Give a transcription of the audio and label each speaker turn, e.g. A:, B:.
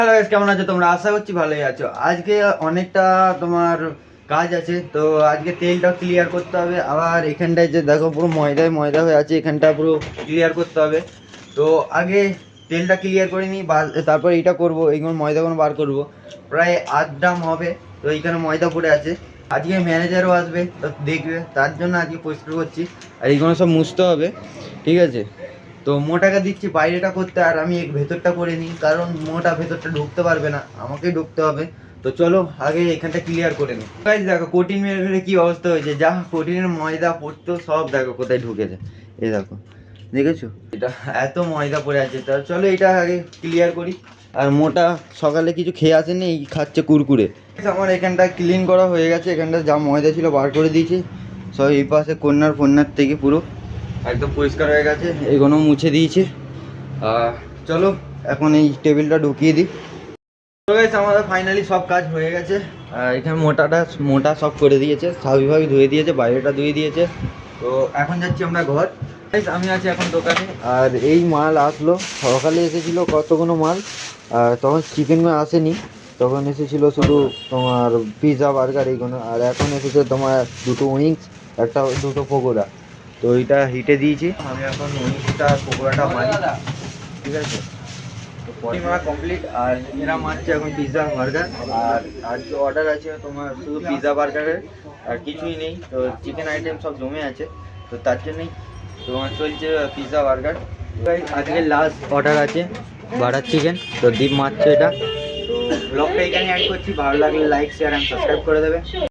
A: Hello guys, কেমন আছো তোমরা? আশা করছি ভালোই আছো। আজকে অনেকটা তোমার কাজ আছে, তো আজকে তেলটা ক্লিয়ার করতে হবে। আবার এখানটায় যে দেখো পুরো ময়দায় ময়দা হয়ে আছে, এখানটা পুরো ক্লিয়ার করতে হবে। তো আগে তেলটা ক্লিয়ার করে নিই, তারপর এইটা করবো, এইগুলো ময়দাগুলো বার করবো। প্রায় 8 ড্রাম হবে, তো এইখানে ময়দা পড়ে আছে। আজকে ম্যানেজারও আসবে, তো দেখবে, তার জন্য আজকে পরিষ্কার করছি। আর এইগুলো সব মুছতে হবে, ঠিক আছে? তো মোটাকে দিচ্ছি বাইরেটা করতে, আর আমি ভেতরটা করে নিই, কারণ মোটা ভেতরটা ঢুকতে পারবে না, আমাকেই ঢুকতে হবে। তো চলো আগে এখানটা ক্লিয়ার করে নিই। গাইস দেখো কোটিন মেরে মেরে কি অবস্থা হয়েছে, যা কোটিনের ময়দা পড়তো সব দেখো কোথায় ঢুকেছে। এই দেখো, দেখেছো? এটা এত ময়দা পড়ে আছে। তা চলো এটা আগে ক্লিয়ার করি। আর মোটা সকালে কিছু খেয়ে আসেনি, এই খাচ্ছে কুরকুরে। আমার এখানটা ক্লিন করা হয়ে গেছে, এখানটা যা ময়দা ছিল বার করে দিয়েছি সব। এই পাশে কন্যার থেকে পুরো একদম পরিষ্কার হয়ে গেছে, এইগুলো মুছে দিয়েছে। চলো এখন এই টেবিলটা ঢুকিয়ে দিই। তো গাইস আমাদের ফাইনালি সব কাজ হয়ে গেছে। এখানে মোটা সব করে দিয়েছে, স্বাভাবিকভাবে ধুয়ে দিয়েছে, বাইরেটা ধুয়ে দিয়েছে। তো এখন যাচ্ছি আমরা ঘর। গাইস আমি আছি এখন দোকানে, আর এই মাল আসলো। সকালে এসেছিল কতগুলো মাল, আর তখন চিকেনগুলো আসেনি, তখন এসেছিলো শুধু তোমার পিৎজা বার্গার এইগুলো। আর এখন এসেছে তোমার দুটো উইংস, দুটো পকোড়া। তো এইটা হিটে দিয়েছি, আমি এখন উইংসটা পকোড়াটা মারি, ঠিক আছে? তো পরিমাণ কমপ্লিট। আর এরা মারছে এখন পিৎজা বার্গার। আর আজকে অর্ডার আছে তোমার শুধু পিৎজা বার্গারের, আর কিছুই নেই। তো চিকেন আইটেম সব জমে আছে, তো তার জন্যই তোমার চলছে পিৎজা বার্গার। আজকে লাস্ট অর্ডার আছে বাটার চিকেন, তো দীপ মারছে এটা। তো ব্লগটা এখানে অ্যাড করছি, ভালো লাগলে লাইক শেয়ার অ্যান্ড সাবস্ক্রাইব করে দেবে।